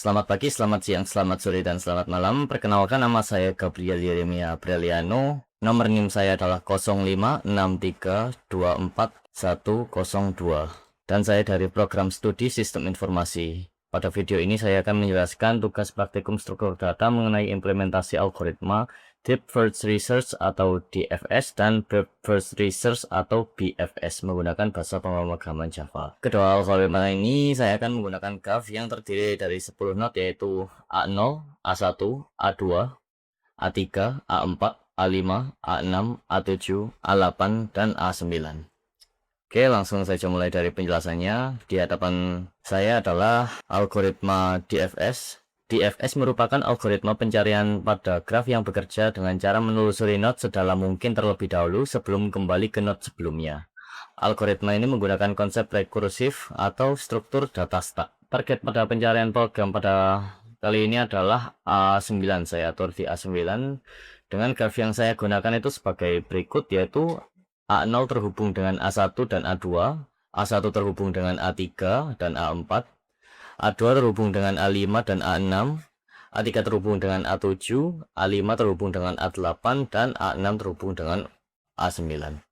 Selamat pagi, selamat siang, selamat sore, dan selamat malam. Perkenalkan, nama saya Gabriel Yeremia Aureliano. Nomor NIM saya adalah 0563241102. Dan saya dari program studi Sistem Informasi. Pada video ini saya akan menjelaskan tugas praktikum struktur data mengenai implementasi algoritma Deep First Research atau DFS dan Breadth First Research atau BFS menggunakan bahasa pemrograman Java. Kedua algoritma ini saya akan menggunakan graph yang terdiri dari 10 node yaitu A0, A1, A2, A3, A4, A5, A6, A7, A8, dan A9. Oke, langsung saja mulai dari penjelasannya. Di hadapan saya adalah algoritma DFS. DFS merupakan algoritma pencarian pada graf yang bekerja dengan cara menelusuri node sedalam mungkin terlebih dahulu sebelum kembali ke node sebelumnya. Algoritma ini menggunakan konsep rekursif atau struktur data stack. Target pada pencarian program pada kali ini adalah A9. Saya atur di A9 dengan graf yang saya gunakan itu sebagai berikut, yaitu A0 terhubung dengan A1 dan A2, A1 terhubung dengan A3 dan A4, A2 terhubung dengan A5 dan A6, A3 terhubung dengan A7, A5 terhubung dengan A8, dan A6 terhubung dengan A9.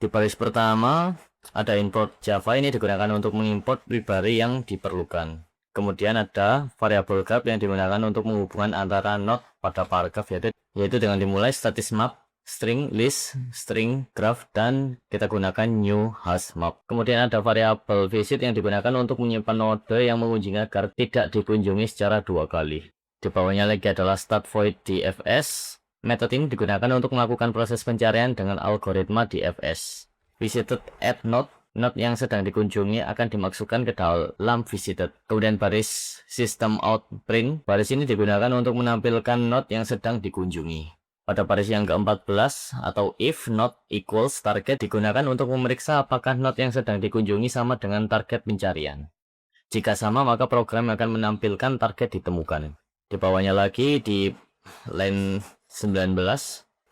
Di baris pertama, ada import Java, ini digunakan untuk mengimport library yang diperlukan. Kemudian ada variabel graph yang digunakan untuk menghubungkan antara node pada paragraf, yaitu dengan dimulai status map, string list, string graph, dan kita gunakan new hash map. Kemudian ada variabel visit yang digunakan untuk menyimpan node yang mengunjungi agar tidak dikunjungi secara dua kali. Di bawahnya lagi adalah start void DFS. Metode ini digunakan untuk melakukan proses pencarian dengan algoritma DFS. Visited add node. Node yang sedang dikunjungi akan dimasukkan ke dalam visited. Kemudian baris system out print. Baris ini digunakan untuk menampilkan node yang sedang dikunjungi. Pada baris yang ke-14 atau if not equals target digunakan untuk memeriksa apakah node yang sedang dikunjungi sama dengan target pencarian. Jika sama, maka program akan menampilkan target ditemukan. Di bawahnya lagi di line 19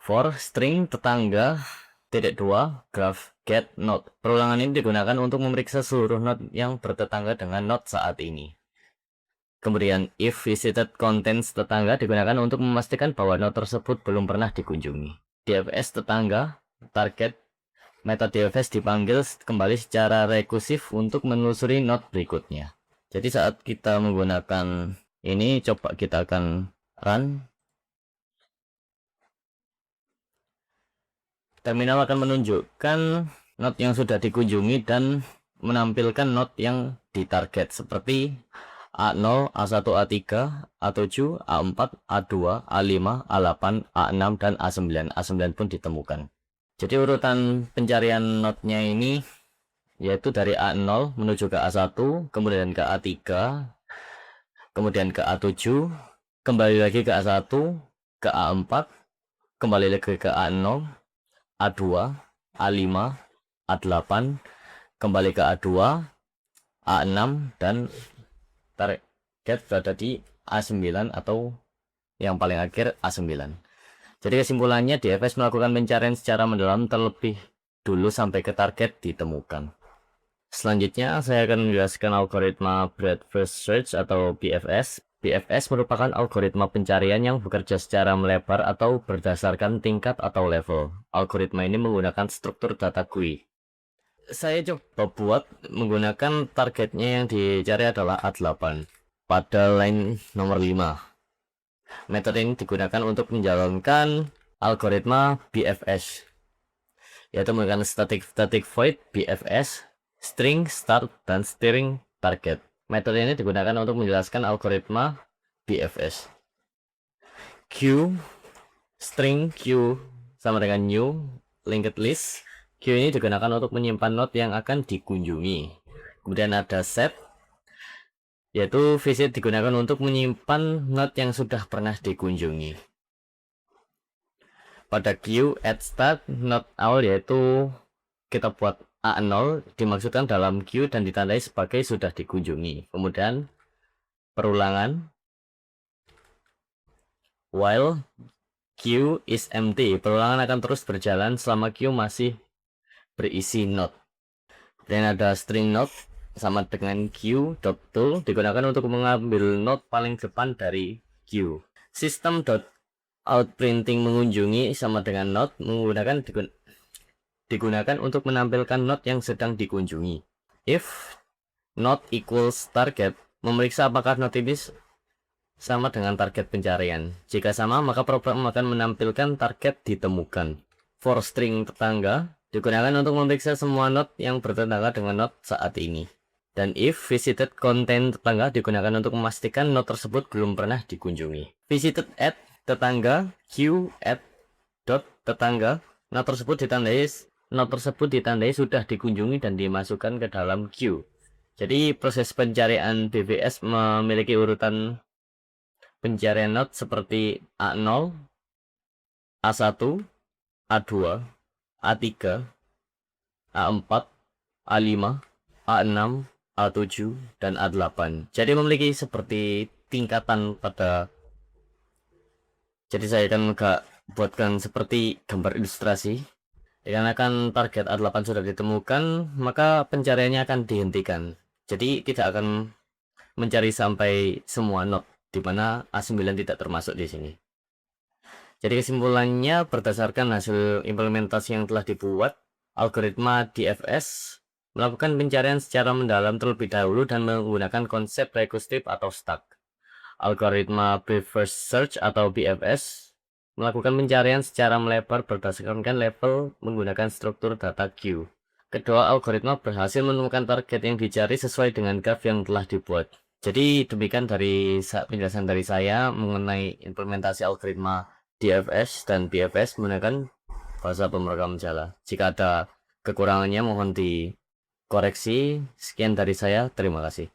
for string tetangga titik 2 graph get node. Perulangan ini digunakan untuk memeriksa seluruh node yang bertetangga dengan node saat ini. Kemudian if visited contains tetangga digunakan untuk memastikan bahwa node tersebut belum pernah dikunjungi. DFS tetangga target. Metode DFS dipanggil kembali secara rekursif untuk menelusuri node berikutnya. Jadi saat kita menggunakan ini, coba kita akan run. Terminal akan menunjukkan node yang sudah dikunjungi dan menampilkan node yang ditarget seperti A0, A1, A3, A7, A4, A2, A5, A8, A6, dan A9. A9 pun ditemukan. Jadi urutan pencarian node-nya ini yaitu dari A0 menuju ke A1, kemudian ke A3, kemudian ke A7, kembali lagi ke A1, ke A4, kembali lagi ke A0, A2, A5, A8, kembali ke A2, A6, dan target berada di A9 atau yang paling akhir A9. Jadi kesimpulannya, DFS melakukan pencarian secara mendalam terlebih dulu sampai ke target ditemukan. Selanjutnya saya akan menjelaskan algoritma Breadth First Search atau BFS. BFS merupakan algoritma pencarian yang bekerja secara melebar atau berdasarkan tingkat atau level. Algoritma ini menggunakan struktur data GUI. Saya coba buat menggunakan targetnya yang dicari adalah A8 pada line nomor 5. Metode ini digunakan untuk menjalankan algoritma BFS, yaitu menggunakan static void BFS, string start, dan string target. Metode ini digunakan untuk menjelaskan algoritma BFS. Q, string Q sama dengan new linked list. Q ini digunakan untuk menyimpan node yang akan dikunjungi. Kemudian ada set, yaitu visit digunakan untuk menyimpan node yang sudah pernah dikunjungi. Pada Q, add start, node all, yaitu kita buat A0 dimaksudkan dalam Q dan ditandai sebagai sudah dikunjungi. Kemudian perulangan while Q is empty, perulangan akan terus berjalan selama Q masih berisi node. Dan ada string node, sama dengan queue.to digunakan untuk mengambil node paling depan dari queue. System.outPrinting mengunjungi sama dengan node digunakan untuk menampilkan node yang sedang dikunjungi. If node equals target, memeriksa apakah node ini sama dengan target pencarian. Jika sama, maka program akan menampilkan target ditemukan. For string tetangga digunakan untuk memeriksa semua node yang bertetangga dengan node saat ini. Dan if visited content tetangga digunakan untuk memastikan node tersebut belum pernah dikunjungi. Visited at tetangga, queue at dot tetangga, node tersebut ditandai sudah dikunjungi dan dimasukkan ke dalam queue. Jadi proses pencarian BVS memiliki urutan pencarian node seperti A0, A1, A2, A3, A4, A5, A6, A7, dan A8. Jadi memiliki seperti tingkatan pada. Jadi saya akan buatkan seperti gambar ilustrasi. Dikarenakan target A8 sudah ditemukan, maka pencariannya akan dihentikan. Jadi tidak akan mencari sampai semua node, di mana A9 tidak termasuk di sini. Jadi kesimpulannya, berdasarkan hasil implementasi yang telah dibuat, algoritma DFS melakukan pencarian secara mendalam terlebih dahulu dan menggunakan konsep recursive atau stack. Algoritma Breadth First Search atau BFS melakukan pencarian secara melebar berdasarkan level menggunakan struktur data queue. Kedua algoritma berhasil menemukan target yang dicari sesuai dengan graph yang telah dibuat. Jadi demikian dari penjelasan dari saya mengenai implementasi algoritma DFS dan BFS menggunakan bahasa pemrogram Java. Jika ada kekurangannya mohon dikoreksi. Sekian dari saya, terima kasih.